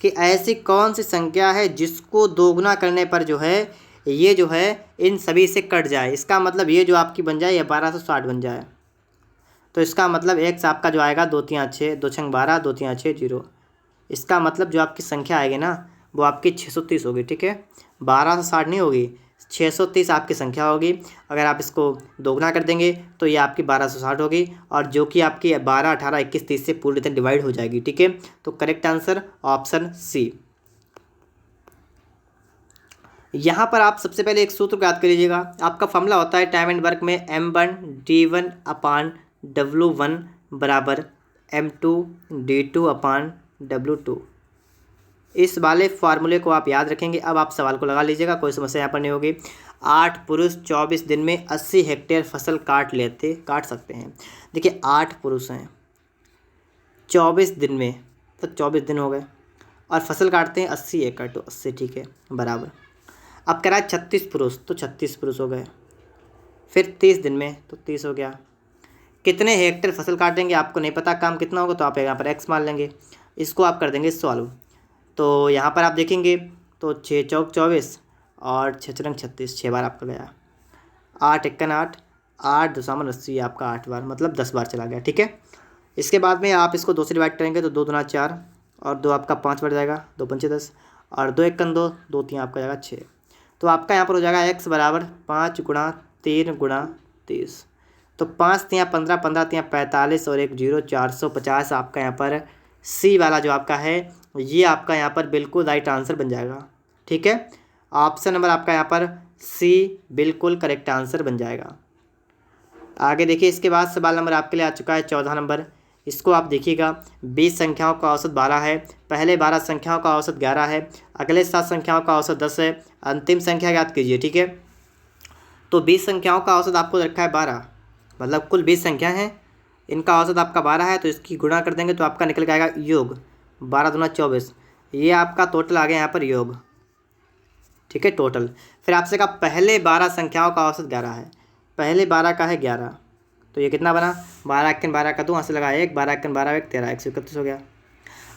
कि ऐसी कौन सी संख्या है जिसको दोगुना करने पर जो है ये जो है इन सभी से कट जाए। इसका मतलब ये जो आपकी बन जाए ये 1260 बन जाए। तो इसका मतलब एक्स आपका जो आएगा 2 3 6, 2 6 12, 2 3 6 0। इसका मतलब जो आपकी संख्या आएगी ना वो आपकी 630 होगी, ठीक है, 1260 नहीं होगी, 630 आपकी संख्या होगी। अगर आप इसको दोगुना कर देंगे तो ये आपकी 1260 होगी, और जो कि आपकी 12 18 21 30 से पूरी तरह डिवाइड हो जाएगी, ठीक है। तो करेक्ट आंसर ऑप्शन सी। यहाँ पर आप सबसे पहले एक सूत्र याद कर लीजिएगा। आपका फॉर्मूला होता है टाइम एंड वर्क में M1D1/W1 बराबर M2D2/W2। इस वाले फार्मूले को आप याद रखेंगे। अब आप सवाल को लगा लीजिएगा, कोई समस्या यहाँ पर नहीं होगी। 8 पुरुष 24 दिन में 80 हेक्टेयर फसल काट सकते हैं। देखिए 8 पुरुष हैं 24 दिन में, तो 24 दिन हो गए, और फसल काटते हैं 80 एकड़, तो 80 ठीक है बराबर। अब कह रहा है 36 पुरुष, तो 36 पुरुष हो गए, फिर 30 दिन में, तो 30 हो गया। कितने हेक्टेयर फसल काटेंगे आपको नहीं पता, काम कितना होगा, तो आप यहाँ पर x मान लेंगे। इसको आप कर देंगे सॉल्व। तो यहाँ पर आप देखेंगे तो 6 चौक 24 और 6 चरंग 36, 6 बार आपका गया। 8 एकन 8, 8 दुसामन 80, आपका 8 बार, मतलब 10 बार चला गया। ठीक है, इसके बाद में आप इसको 2 से डिवाइड करेंगे तो 2 दूना 4 और 2 आपका 5 बढ़ जाएगा, 2 पंचे 10 और 2 एकन 2, 2 3 आपका जाएगा 6। तो आपका यहाँ पर हो जाएगा x बराबर 5 गुणा 3 गुणा 30। तो 5 तियाँ 15, 15 तियाँ 45 और 1 0, 450 आपका यहाँ पर सी वाला जो आपका है ये आपका यहाँ पर बिल्कुल राइट आंसर बन जाएगा। ठीक है, ऑप्शन नंबर आपका यहाँ पर सी बिल्कुल करेक्ट आंसर बन जाएगा। आगे देखिए, इसके बाद सवाल नंबर आपके लिए आ चुका है 14 नंबर। इसको आप देखिएगा, 20 संख्याओं का औसत 12 है, पहले 12 संख्याओं का औसत 11 है, अगले 7 संख्याओं का औसत 10 है, अंतिम संख्या ज्ञात कीजिए। ठीक है, तो 20 संख्याओं का औसत आपको रखा है 12, मतलब कुल 20 संख्या हैं, इनका औसत आपका 12 है, तो इसकी गुणा कर देंगे तो आपका निकल के आएगा योग 12 दूना 24। ये आपका टोटल आ गया यहाँ पर योग। ठीक है, टोटल। फिर आपसे कहा पहले 12 संख्याओं का औसत 11 है, पहले 12 का है 11, तो ये कितना बना 12 एकन 12 का 2 हाथ से लगा 1, 12 एकन 12 1 13, 131 हो गया।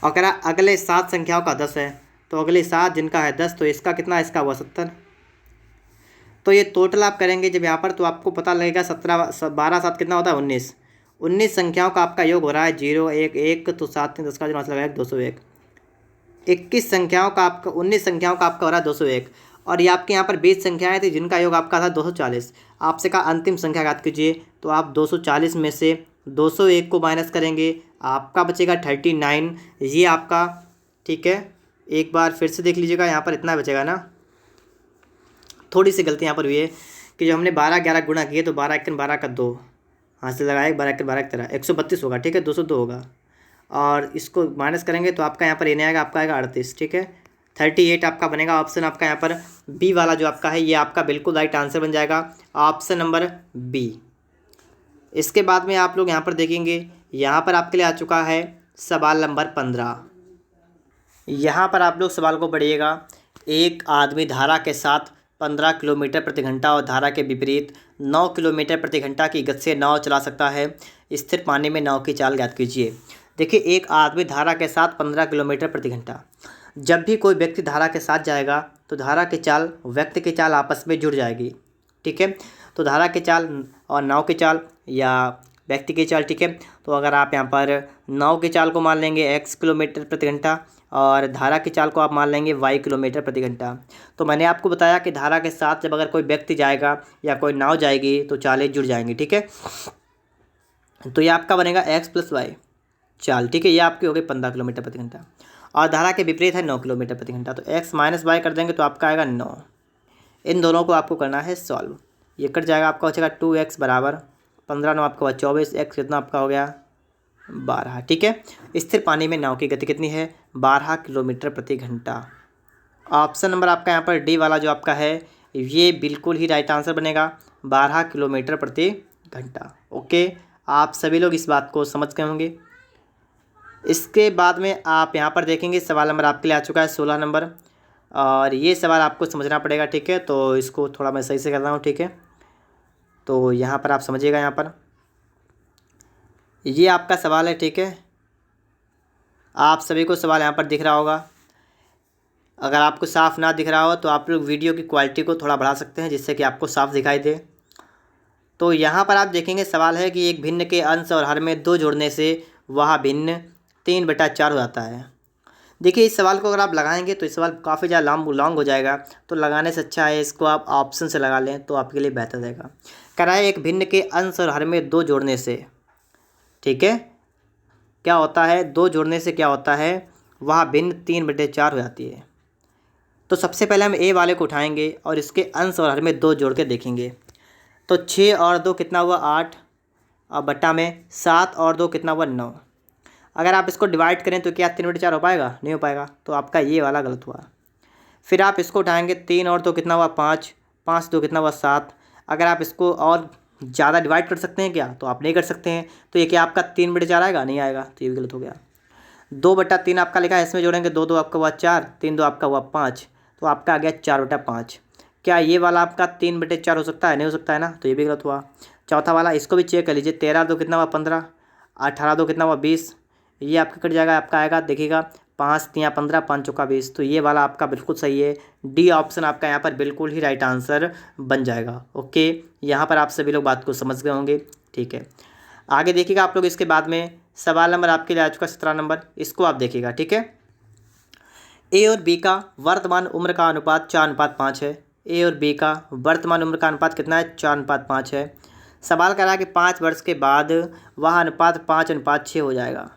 और कह रहा अगले 7 संख्याओं का 10 है, तो अगले 7 जिनका है 10, तो इसका कितना, इसका हुआ 70। तो ये टोटल आप करेंगे जब यहाँ पर, तो आपको पता लगेगा 17 12 7 कितना होता है 19। 19 संख्याओं का आपका योग हो रहा है 0 1 1, तो 7 3 10 का जो हाथ लगाया 201। 21 संख्याओं का आपका 19 संख्याओं का आपका हो रहा है 201, और ये आपके यहाँ पर 20 संख्याएं थी जिनका योग आपका था 240। आपसे कहा अंतिम संख्या याद कीजिए, तो आप 240 में से 201 को माइनस करेंगे, आपका बचेगा 39, ये आपका। ठीक है, एक बार फिर से देख लीजिएगा, यहाँ पर इतना बचेगा ना, थोड़ी सी गलती यहाँ पर हुई है कि जो हमने 12 11 गुणा किए, तो 12 एकन 12 का 2 हाथ से लगाए, 12 एकन 12 13, 132 होगा। ठीक है, 202 होगा, और इसको माइनस करेंगे तो आपका यहाँ पर ये आएगा, आपका आएगा 38। ठीक है, 38 आपका बनेगा। ऑप्शन आपका यहाँ पर बी वाला जो आपका है ये आपका बिल्कुल राइट आंसर बन जाएगा, ऑप्शन नंबर बी। इसके बाद में आप लोग यहाँ पर देखेंगे, यहाँ पर आपके लिए आ चुका है सवाल नंबर 15। यहाँ पर आप लोग सवाल को पढ़िएगा। एक आदमी धारा के साथ 15 किलोमीटर प्रति घंटा और धारा के विपरीत 9 किलोमीटर प्रति घंटा की गति से नाव चला सकता है। स्थिर पानी में नाव की चाल ज्ञात कीजिए। देखिए, एक आदमी धारा के साथ 15 किलोमीटर प्रति घंटा, जब भी कोई व्यक्ति धारा के साथ जाएगा तो धारा की चाल व्यक्ति की चाल आपस में जुड़ जाएगी। ठीक है, तो धारा की चाल और नाव की चाल या व्यक्ति की चाल। ठीक है, तो अगर आप यहाँ पर नाव की चाल को मान लेंगे x किलोमीटर प्रति घंटा और धारा की चाल को आप मान लेंगे y किलोमीटर प्रति घंटा। तो मैंने आपको बताया कि धारा के साथ जब अगर कोई व्यक्ति जाएगा या कोई नाव जाएगी तो चालें जुड़ जाएंगी। ठीक है, तो ये आपका बनेगा x + y चाल। ठीक है, ये आपकी हो गई 15 किलोमीटर प्रति घंटा, और धारा के विपरीत है 9 किलोमीटर प्रति घंटा, तो x - y कर देंगे तो आपका आएगा 9। इन दोनों को आपको करना है सॉल्व। ये कट जाएगा, आपका हो जाएगा 2x बराबर 15 9 आपका हुआ 24, x कितना आपका हो गया 12। ठीक है, स्थिर पानी में नाव की गति कितनी है 12 किलोमीटर प्रति घंटा। ऑप्शन नंबर आपका यहाँ पर डी वाला जो आपका है ये बिल्कुल ही राइट आंसर बनेगा, 12 किलोमीटर प्रति घंटा। ओके, आप सभी लोग इस बात को समझ गए होंगे। इसके बाद में आप यहाँ पर देखेंगे सवाल नंबर आपके लिए आ चुका है 16 नंबर, और ये सवाल आपको समझना पड़ेगा। ठीक है, तो इसको थोड़ा मैं सही से कर रहा हूँ। ठीक है, तो यहाँ पर आप समझिएगा, यहाँ पर ये आपका सवाल है। ठीक है, आप सभी को सवाल यहाँ पर दिख रहा होगा। अगर आपको साफ़ ना दिख रहा हो तो आप लोग वीडियो की क्वालिटी को थोड़ा बढ़ा सकते हैं जिससे कि आपको साफ दिखाई दे। तो यहाँ पर आप देखेंगे सवाल है कि एक भिन्न के अंश और हर में 2 जोड़ने से वह भिन्न 3/4 हो जाता है। देखिए, इस सवाल को अगर आप लगाएंगे तो इस सवाल काफ़ी ज़्यादा लॉन्ग हो जाएगा, तो लगाने से अच्छा है इसको आप ऑप्शन से लगा लें तो आपके लिए बेहतर रहेगा। कह रहा है एक भिन्न के अंश और हर में 2 जोड़ने से, ठीक है, क्या होता है 2 जोड़ने से क्या होता है वह भिन्न 3/4 हो जाती है। तो सबसे पहले हम ए वाले को उठाएंगे और इसके अंश और हर में 2 जोड़ के देखेंगे। तो 6 और 2 कितना हुआ 8, और बट्टा में 7 और 2 कितना हुआ 9। अगर आप इसको डिवाइड करें तो क्या 3/4 हो पाएगा? नहीं हो पाएगा, तो आपका ये वाला गलत हुआ। फिर आप इसको उठाएंगे, 3 और 2 कितना हुआ? 5, 5 2 कितना हुआ? 7। अगर आप इसको और ज़्यादा डिवाइड कर सकते हैं क्या? तो आप नहीं कर सकते हैं, तो ये क्या आपका 3/4 आएगा? नहीं आएगा, तो ये भी गलत हो गया। 2/3 आपका लिखा है, इसमें जोड़ेंगे 2 2 आपका हुआ 4, 3 2 आपका हुआ 5, तो आपका आ गया 4/5। क्या ये वाला आपका 3/4 हो सकता है? नहीं हो सकता है ना, तो ये भी गलत हुआ। चौथा वाला, इसको भी चेक कर लीजिए, 13 2 कितना हुआ? 15, 18 2 कितना हुआ? 20, ये आपका कट जाएगा, आपका आएगा देखिएगा 5 3 15, 5 चौका 20, तो ये वाला आपका बिल्कुल सही है। डी ऑप्शन आपका यहाँ पर बिल्कुल ही राइट आंसर बन जाएगा। ओके, यहाँ पर आप सभी लोग बात को समझ गए होंगे। ठीक है, आगे देखिएगा आप लोग, इसके बाद में सवाल नंबर आपके लिए आ चुका 17 नंबर, इसको आप देखिएगा। ठीक है, ए और बी का वर्तमान उम्र का अनुपात 4:5 है। ए और बी का वर्तमान उम्र का अनुपात कितना है? 4:5 है। सवाल कर रहा है कि 5 वर्ष के बाद वह अनुपात 5:6 हो जाएगा।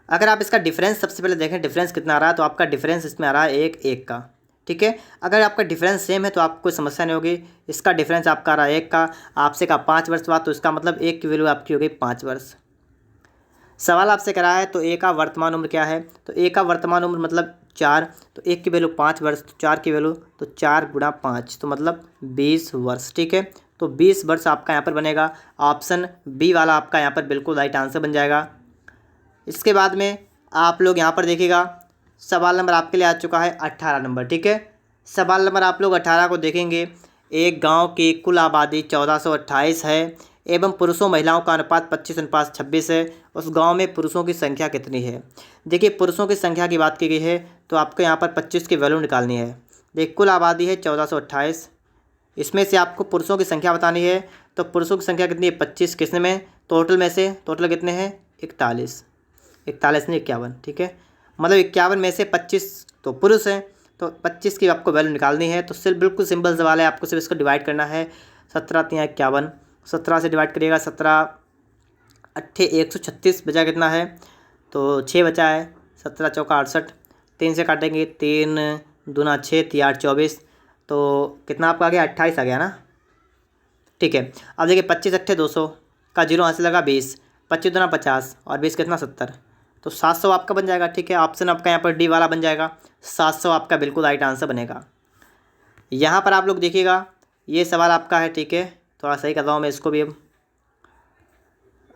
अगर आप इसका डिफरेंस सबसे पहले देखें, डिफरेंस कितना आ रहा है, तो आपका डिफरेंस इसमें आ रहा है 1 का। ठीक है, अगर आपका डिफरेंस सेम है तो आपको कोई समस्या नहीं होगी। इसका डिफरेंस आपका आ रहा है 1 का, आपसे का 5 वर्ष बाद, तो इसका मतलब 1 की वैल्यू आपकी हो गई 5 वर्ष। सवाल आपसे करा है तो ए का वर्तमान उम्र क्या है? तो ए का वर्तमान उम्र मतलब 4, तो 1 की वैल्यू 5 वर्ष, तो 4 की वैल्यू तो 4 × 5, तो मतलब 20 वर्ष। ठीक है, तो 20 वर्ष आपका यहाँ पर बनेगा। ऑप्शन बी वाला आपका यहाँ पर बिल्कुल राइट आंसर बन जाएगा। इसके बाद में आप लोग यहाँ पर देखिएगा, सवाल नंबर आपके लिए आ चुका है 18 नंबर। ठीक है, सवाल नंबर आप लोग 18 को देखेंगे। एक गांव की कुल आबादी 1428 है एवं पुरुषों महिलाओं का अनुपात 25:26 है। उस गांव में पुरुषों की संख्या कितनी है? देखिए, पुरुषों की संख्या की बात की गई है, तो आपको यहाँ पर 25 की वैल्यू निकालनी है। देखिए, कुल आबादी है 1428, इसमें से आपको पुरुषों की संख्या बतानी है। तो पुरुषों की संख्या कितनी है? 25, किसने में? टोटल में से, टोटल कितने हैं? 41, 41 नहीं 51। ठीक है, मतलब 51 में से 25 तो पुरुष हैं, तो 25 की आपको वैल्यू निकालनी है। तो सिर्फ बिल्कुल सिंपल सवाल है, आपको सिर्फ इसको डिवाइड करना है। 17 3 51, 17 से डिवाइड करिएगा, 17 8 136 बचा कितना है? तो 6 बचा है। 17 चौका 68, 3 से काटेंगे, 3 दूना 6, 3 8 24, तो कितना आपका आ गया? 28 आ गया ना। ठीक है, अब देखिए 25 8 200 का जीरो यहाँ से लगा 20, 25 दूना 50 और 20 कितना? 70, तो 700 आपका बन जाएगा। ठीक है, ऑप्शन आपका यहाँ पर डी वाला बन जाएगा, 700 आपका बिल्कुल राइट आंसर बनेगा। यहाँ पर आप लोग देखिएगा, ये सवाल आपका है। ठीक है, थोड़ा सही कर रहा हूँ मैं इसको भी।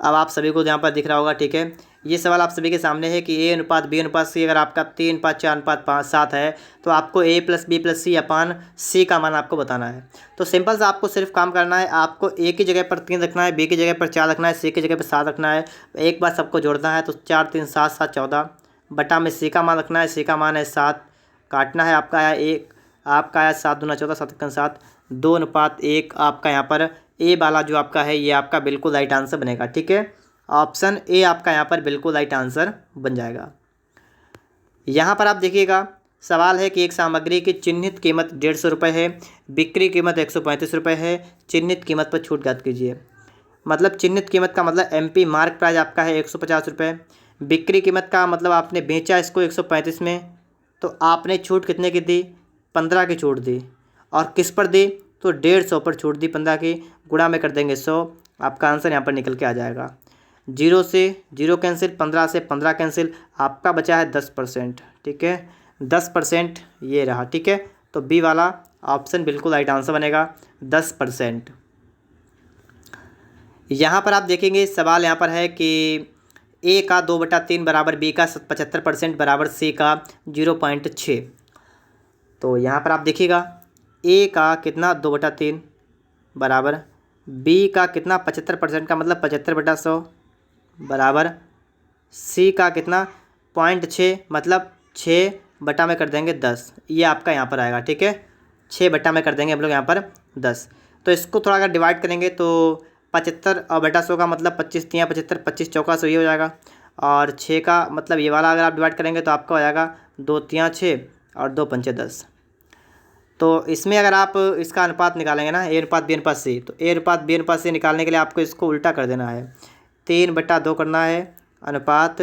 अब आप सभी को यहाँ पर दिख रहा होगा। ठीक है, ये सवाल आप सभी के सामने है कि ए अनुपात बी अनुपात सी अगर आपका 3:5 4:5 है, तो आपको a + b + c/c का मान आपको बताना है। तो सिंपल सा आपको सिर्फ काम करना है, आपको ए की जगह पर 3 रखना है, बी की जगह पर 4 रखना है, सी की जगह पर 7 रखना है। एक बार सबको जोड़ना है, तो 4 3 7 7 14 बटा में सी का मान रखना है, सी का मान है 7, काटना है, आपका आया 1, आपका आया 7 दूना 14 7 1 7, 2:1 आपका यहाँ पर ए वाला जो आपका है ये आपका बिल्कुल राइट आंसर बनेगा। ठीक है, ऑप्शन ए आपका यहाँ पर बिल्कुल राइट आंसर बन जाएगा। यहाँ पर आप देखिएगा, सवाल है कि एक सामग्री की चिन्हित कीमत 150 रुपये है, बिक्री कीमत 135 रुपये है, चिन्हित कीमत पर छूट ज्ञात कीजिए। मतलब चिन्हित कीमत का मतलब MP मार्क प्राइस आपका है 150 रुपये, बिक्री कीमत का मतलब आपने बेचा इसको 135 में, तो आपने छूट कितने की दी? 15 की छूट दी। और किस पर दी? तो 150 पर छूट दी 15 की, गुणा में कर देंगे 100, आपका आंसर यहाँ पर निकल के आ जाएगा। 0 से 0 कैंसिल, 15 से 15 कैंसिल, आपका बचा है 10%। ठीक है, 10% ये रहा। ठीक है, तो बी वाला ऑप्शन बिल्कुल राइट आंसर बनेगा, 10%। यहाँ पर आप देखेंगे, सवाल यहाँ पर है कि ए का 2/3 बराबर बी का 75% बराबर सी का 0.6। तो यहाँ पर आप देखिएगा, ए का कितना 2/3 बराबर बी का कितना 75% का मतलब 75/100 बराबर सी का कितना 0.6 मतलब 6 बटा में कर देंगे 10, ये आपका यहाँ पर आएगा। ठीक है, 6 बटा में कर देंगे हम लोग यहाँ पर 10। तो इसको थोड़ा अगर डिवाइड करेंगे तो 75/100 का मतलब 25 3 75, 25 चौका 100 ये हो जाएगा। और 6 का मतलब ये वाला अगर आप डिवाइड करेंगे तो आपका हो जाएगा 2 3 6 और 2 5 10। तो इसमें अगर आप इसका अनुपात निकालेंगे ना, ए अनुपात बी अनुपात सी, तो ए अनुपात बी अनुपात सी निकालने के लिए आपको इसको उल्टा कर देना है। 3/2 करना है अनुपात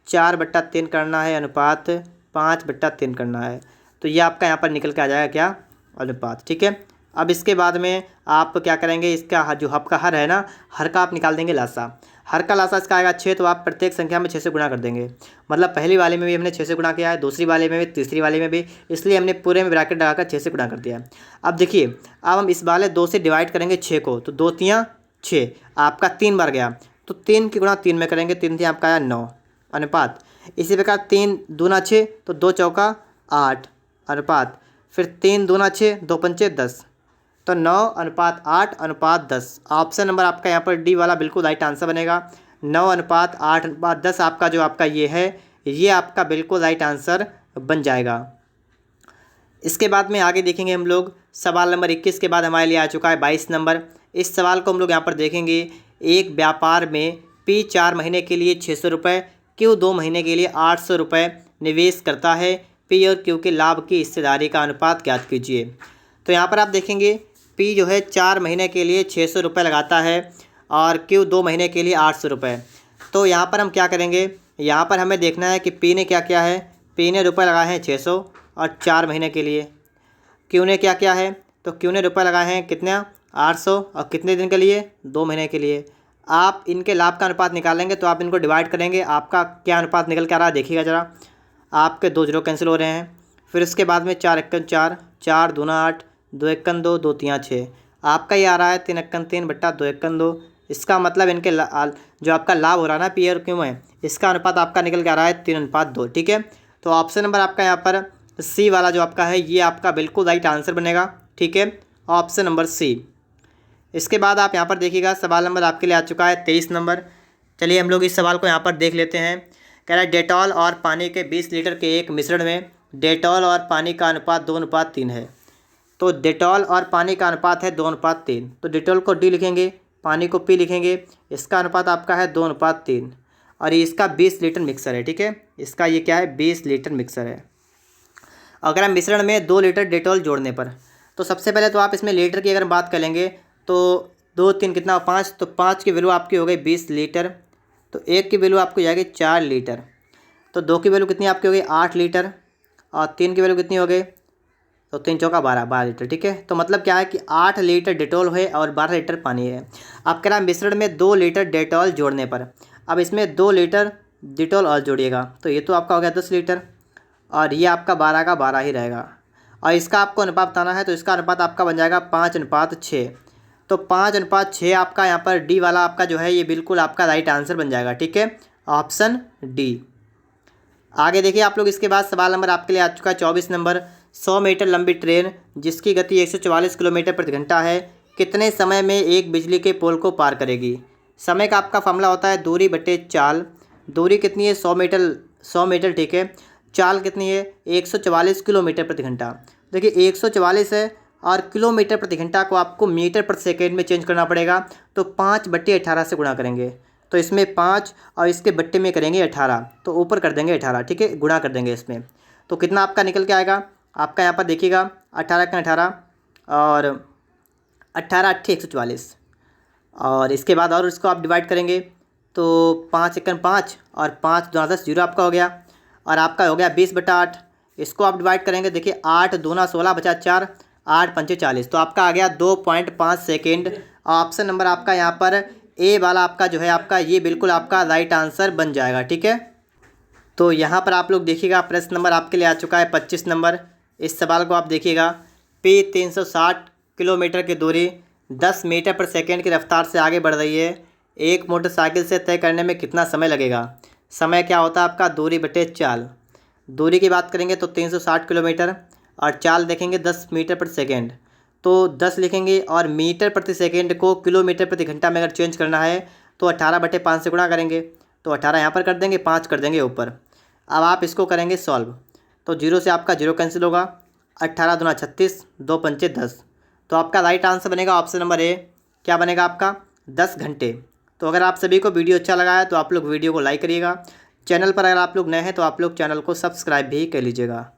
4/3 करना है अनुपात 5/3 करना है, तो ये आपका यहाँ पर निकल के आ जाएगा क्या? अनुपात। ठीक है, अब इसके बाद में आप क्या करेंगे, इसका जो आपका हर है ना, हर का आप निकाल देंगे लासा। हर का लासा इसका आएगा 6, तो आप प्रत्येक संख्या में 6 से गुणा कर देंगे। मतलब पहली वाले में भी हमने 6 से गुणा किया है, दूसरी वाले में भी, तीसरी वाले में भी, इसलिए हमने पूरे में ब्रैकेट लगाकर 6 से गुणा कर दिया है। अब देखिए, अब हम इस वाले 2 से डिवाइड करेंगे 6 को, तो 2 तियाँ 6, आपका 3 बार गया, तो 3 की गुणा 3 में करेंगे, 3 तियाँ आपका आया 9 अनुपात। इसी प्रकार 3 दूना 6, तो 2 चौका 8 अनुपात, फिर 3 दूना 6, 2 पंचे 10, तो 9:8:10। ऑप्शन नंबर आपका यहाँ पर डी वाला बिल्कुल राइट आंसर बनेगा। 9:8:10 आपका जो आपका ये है, ये आपका बिल्कुल राइट आंसर बन जाएगा। इसके बाद में आगे देखेंगे हम लोग सवाल नंबर 21 के बाद हमारे लिए आ चुका है 22 नंबर। इस सवाल को हम लोग यहाँ पर देखेंगे। एक व्यापार में पी 4 महीने के लिए 600 रुपये, क्यू 2 महीने के लिए 800 रुपये निवेश करता है। पी और क्यू के लाभ की हिस्सेदारी का अनुपात ज्ञात कीजिए। तो यहाँ पर आप देखेंगे पी जो है 4 महीने के लिए 600 रुपये लगाता है और क्यू 2 महीने के लिए 800 रुपये। तो यहाँ पर हम क्या करेंगे, यहाँ पर हमें देखना है कि पी ने क्या किया है। पी ने रुपये लगाए हैं 600 और 4 महीने के लिए। क्यू ने क्या किया है, तो क्यू ने रुपये लगाए हैं कितने 800 और कितने दिन के लिए 2 महीने के लिए। आप इनके लाभ का अनुपात निकालेंगे तो आप इनको डिवाइड करेंगे, आपका क्या अनुपात निकल के आ रहा है देखिएगा ज़रा। आपके 2 जीरो कैंसिल हो रहे हैं। फिर उसके बाद में 4 एक्कन 4, 4 दूना 8, 2 एक्कन 2, 2 तियाँ 6, आपका ये आ रहा है 3 एक्कन 3 बट्टा 2 एक्कन 2। इसका मतलब इनके जो आपका लाभ हो रहा है ना पी और क्यू में, इसका अनुपात आपका निकल के आ रहा है 3:2। ठीक है, तो ऑप्शन नंबर आपका यहाँ पर सी वाला जो आपका है, ये आपका बिल्कुल राइट आंसर बनेगा। ठीक है, ऑप्शन नंबर सी। इसके बाद आप यहाँ पर देखिएगा सवाल नंबर आपके लिए आ चुका है 23 नंबर। चलिए हम लोग इस सवाल को यहाँ पर देख लेते हैं। कह रहा है डेटॉल और पानी के 20 लीटर के एक मिश्रण में डेटॉल और पानी का अनुपात 2:3 है। तो डेटॉल और पानी का अनुपात है 2:3। तो डेटॉल को डी लिखेंगे, पानी को पी लिखेंगे। इसका अनुपात आपका है 2:3 और ये इसका 20 लीटर मिक्सर है। ठीक है, इसका ये क्या है 20 लीटर मिक्सर है। अगर हम मिश्रण में 2 लीटर डेटॉल जोड़ने पर, तो सबसे पहले तो आप इसमें लीटर की अगर बात करेंगे तो 2 3 कितना 5, तो 5 की वैल्यू आपकी हो गई 20 लीटर। तो 1 की वैल्यू आपको जाएगी 4 लीटर। तो 2 की वैल्यू कितनी आपकी हो गई 8 लीटर और 3 की वैल्यू कितनी हो गई, तो 3 चौका 12 लीटर। ठीक है, तो मतलब क्या है कि 8 लीटर डेटॉल है और 12 लीटर पानी है। अब कह रहा है मिश्रण में 2 लीटर डेटॉल जोड़ने पर, अब इसमें 2 लीटर डेटॉल और जोड़िएगा, तो ये तो आपका हो गया 10 लीटर और ये आपका 12 का 12 ही रहेगा। और इसका आपको अनुपात बताना है, तो इसका अनुपात आपका बन जाएगा 5:6। तो 5:6 आपका यहाँ पर डी वाला आपका जो है ये बिल्कुल आपका राइट आंसर बन जाएगा। ठीक है, ऑप्शन डी। आगे देखिए आप लोग, इसके बाद सवाल नंबर आपके लिए आ चुका है 24 नंबर। 100 मीटर लंबी ट्रेन जिसकी गति 144 किलोमीटर प्रति घंटा है, कितने समय में एक बिजली के पोल को पार करेगी। समय का आपका फॉर्मूला होता है दूरी बटे चाल। दूरी कितनी है 100 मीटर। ठीक है, चाल कितनी है 144 किलोमीटर प्रति घंटा। देखिए 144 है और किलोमीटर प्रति घंटा को आपको मीटर प्रति सेकेंड में चेंज करना पड़ेगा, तो 5/18 से गुणा करेंगे। तो इसमें 5 और इसके बट्टे में करेंगे 18, तो ऊपर कर देंगे 18। ठीक है, गुणा कर देंगे इसमें, तो कितना आपका निकल के आएगा। आपका यहाँ पर देखिएगा 18 का 18 और 18 8 144 और इसके बाद और इसको आप डिवाइड करेंगे तो 5 एकन 5 और 5 दूना 10, जीरो आपका हो गया और आपका हो गया 20/8। इसको आप डिवाइड करेंगे, देखिए 8 दूना 16 बचा 4, 8 पंचे 40, तो आपका आ गया 2.5 सेकेंड। ऑप्शन नंबर आपका यहाँ पर ए वाला आपका जो है आपका ये बिल्कुल आपका राइट आंसर बन जाएगा। ठीक है, तो यहाँ पर आप लोग देखिएगा प्रश्न नंबर आपके लिए आ चुका है 25 नंबर। इस सवाल को आप देखिएगा। पी 360 किलोमीटर की दूरी 10 मीटर पर सेकेंड की रफ्तार से आगे बढ़ रही है। एक मोटरसाइकिल से तय करने में कितना समय लगेगा। समय क्या होता है आपका दूरी बटे चाल। दूरी की बात करेंगे तो 360 किलोमीटर और चाल देखेंगे 10 मीटर प्रति सेकेंड, तो 10 लिखेंगे और मीटर प्रति सेकेंड को किलोमीटर प्रति घंटा में अगर चेंज करना है तो 18/5 से गुणा करेंगे, तो 18 यहाँ पर कर देंगे, 5 कर देंगे ऊपर। अब आप इसको करेंगे सॉल्व, तो जीरो से आपका जीरो कैंसिल होगा, 18 दूना 36, 2 पंचे 10, तो आपका राइट आंसर बनेगा ऑप्शन नंबर ए। क्या बनेगा आपका 10 घंटे। तो अगर आप सभी को वीडियो अच्छा लगा है तो आप लोग वीडियो को लाइक करिएगा। चैनल पर अगर आप लोग नए हैं तो आप लोग चैनल को सब्सक्राइब भी कर लीजिएगा।